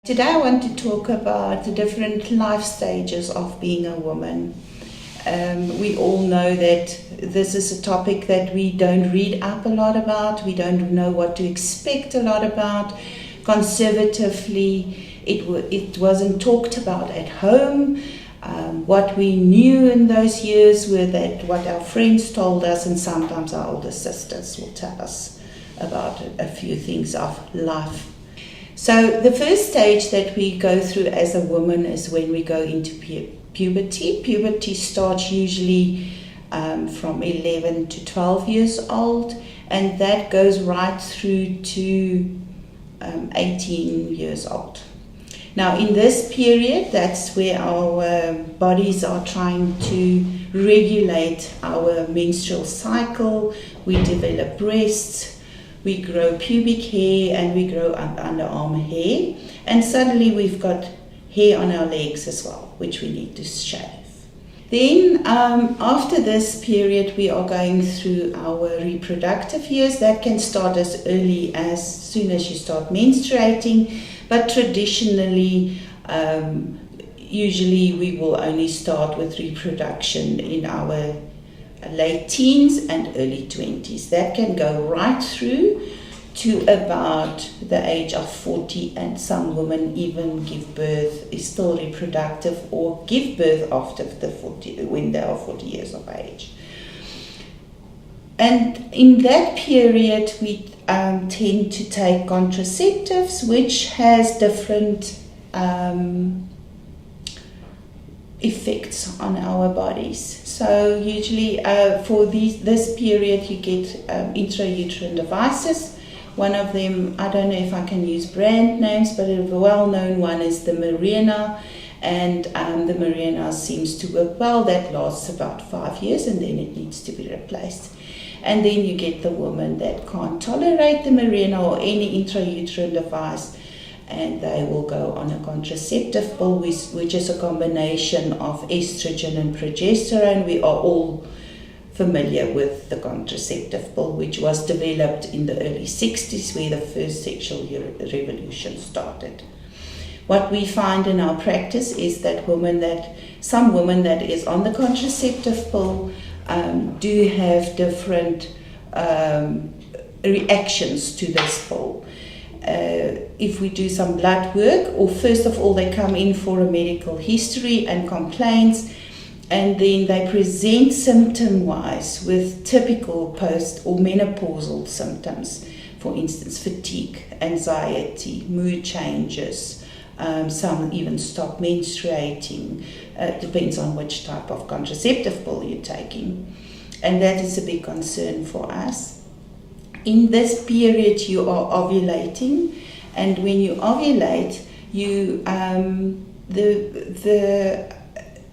Today I want to talk about the different life stages of being a woman. We all know that this is a topic that we don't read up a lot about, we don't know what to expect a lot about. Conservatively, it wasn't talked about at home. What we knew in those years were that what our friends told us, and sometimes our older sisters will tell us about a few things of life. So the first stage that we go through as a woman is when we go into puberty. Puberty starts usually from 11 to 12 years old, and that goes right through to 18 years old. Now in this period, that's where our bodies are trying to regulate our menstrual cycle. We develop breasts, we grow pubic hair, and we grow underarm hair, and suddenly we've got hair on our legs as well, which we need to shave. Then after this period, we are going through our reproductive years. That can start as early as soon as you start menstruating, but traditionally, usually we will only start with reproduction in our late teens and early 20s. That can go right through to about the age of 40, and some women even give birth, is still reproductive, or give birth after when they are 40 years of age. And in that period, we tend to take contraceptives, which has different effects on our bodies. So usually for this period you get intrauterine devices. One of them, I don't know if I can use brand names, but a well-known one is the Mirena, and the Mirena seems to work well. That lasts about 5 years and then it needs to be replaced. And then you get the woman that can't tolerate the Mirena or any intrauterine device, and they will go on a contraceptive pill, which is a combination of estrogen and progesterone. We are all familiar with the contraceptive pill, which was developed in the early 60s, where the first sexual revolution started. What we find in our practice is that some women that is on the contraceptive pill do have different reactions to this pill. If we do some blood work, or first of all they come in for a medical history and complaints, and then they present symptom-wise with typical post or menopausal symptoms, for instance fatigue, anxiety, mood changes, some even stop menstruating. Depends on which type of contraceptive pill you're taking, and that is a big concern for us. In this period you are ovulating, and when you ovulate, you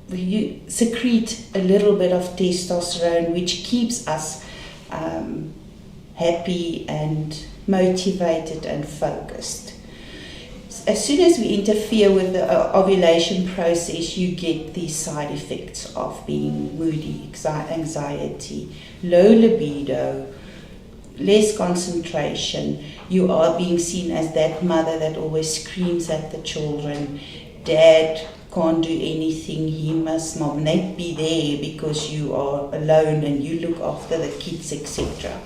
you secrete a little bit of testosterone, which keeps us happy and motivated and focused. As soon as we interfere with the ovulation process, you get these side effects of being moody, anxiety, low libido, less concentration. You are being seen as that mother that always screams at the children. Dad can't do anything, he must not be there because you are alone and you look after the kids, etc.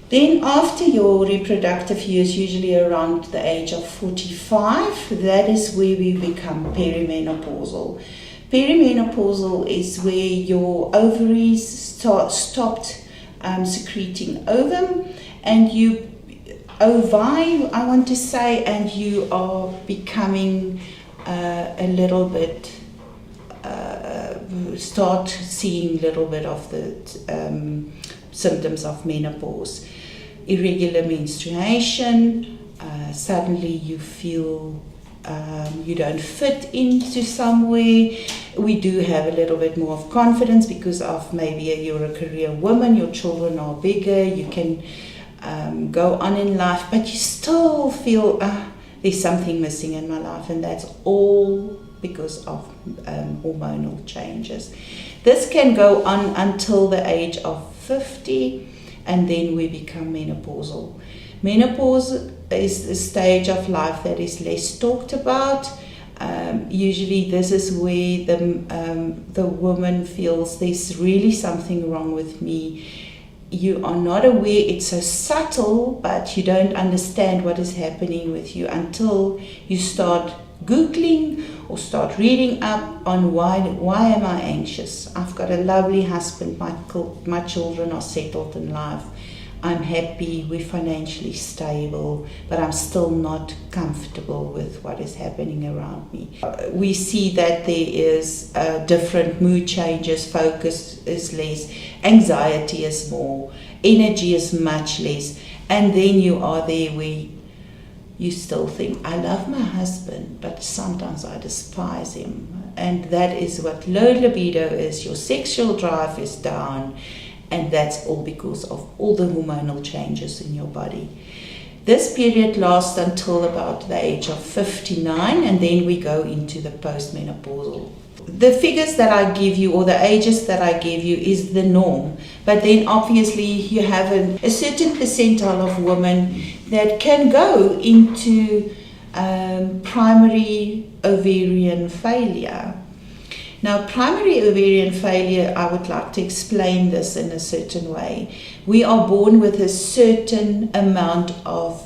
Then after your reproductive years, usually around the age of 45, that is where we become perimenopausal. Perimenopausal is where your ovaries stopped secreting ovum, and you ovi, I want to say, and you are becoming a little bit, start seeing a little bit of the symptoms of menopause. Irregular menstruation, suddenly you feel you don't fit into somewhere. We do have a little bit more of confidence because of maybe you're a career woman, your children are bigger, you can go on in life, but you still feel there's something missing in my life, and that's all because of hormonal changes. This can go on until the age of 50, and then we become menopausal. Menopause is the stage of life that is less talked about. Usually this is where the woman feels there's really something wrong with me. You are not aware, it's so subtle, but you don't understand what is happening with you until you start Googling or start reading up on why am I anxious? I've got a lovely husband, my children are settled in life, I'm happy, we're financially stable, but I'm still not comfortable with what is happening around me. We see that there is different mood changes, focus is less, anxiety is more, energy is much less, and then you are there where you still think, I love my husband, but sometimes I despise him. And that is what low libido is. Your sexual drive is down, and that's all because of all the hormonal changes in your body. This period lasts until about the age of 59, and then we go into the postmenopausal. The figures that I give you, or the ages that I give you, is the norm. But then obviously you have a certain percentile of women that can go into primary ovarian failure. Now, primary ovarian failure, I would like to explain this in a certain way. We are born with a certain amount of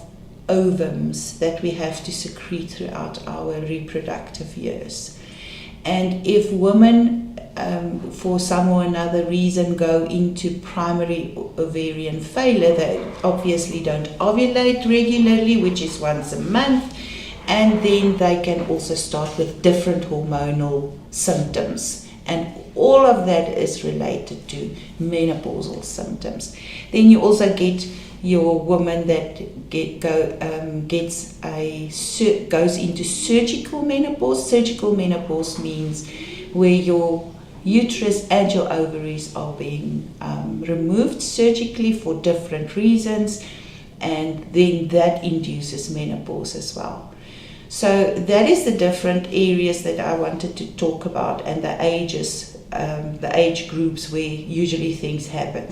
ovums that we have to secrete throughout our reproductive years. And if women, for some or another reason, go into primary ovarian failure, they obviously don't ovulate regularly, which is once a month, and then they can also start with different hormonal symptoms. And all of that is related to menopausal symptoms. Then you also get your woman that goes into surgical menopause. Surgical menopause means where your uterus and your ovaries are being removed surgically for different reasons, and then that induces menopause as well. So that is the different areas that I wanted to talk about, and the ages, the age groups where usually things happen.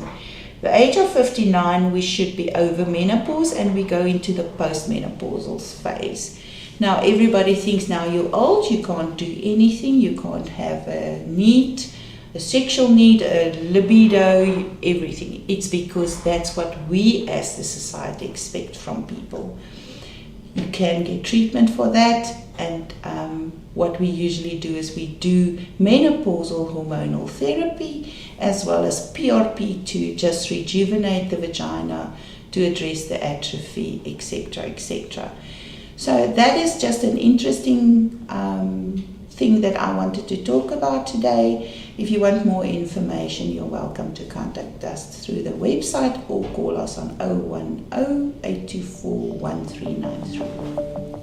The age of 59, we should be over menopause, and we go into the postmenopausal phase. Now, everybody thinks now you're old, you can't do anything, you can't have a need, a sexual need, a libido, everything. It's because that's what we as the society expect from people. You can get treatment for that, and what we usually do is we do menopausal hormonal therapy as well as PRP to just rejuvenate the vagina, to address the atrophy, etc., etc. So that is just an interesting thing that I wanted to talk about today. If you want more information, you're welcome to contact us through the website or call us on 010 824 1393.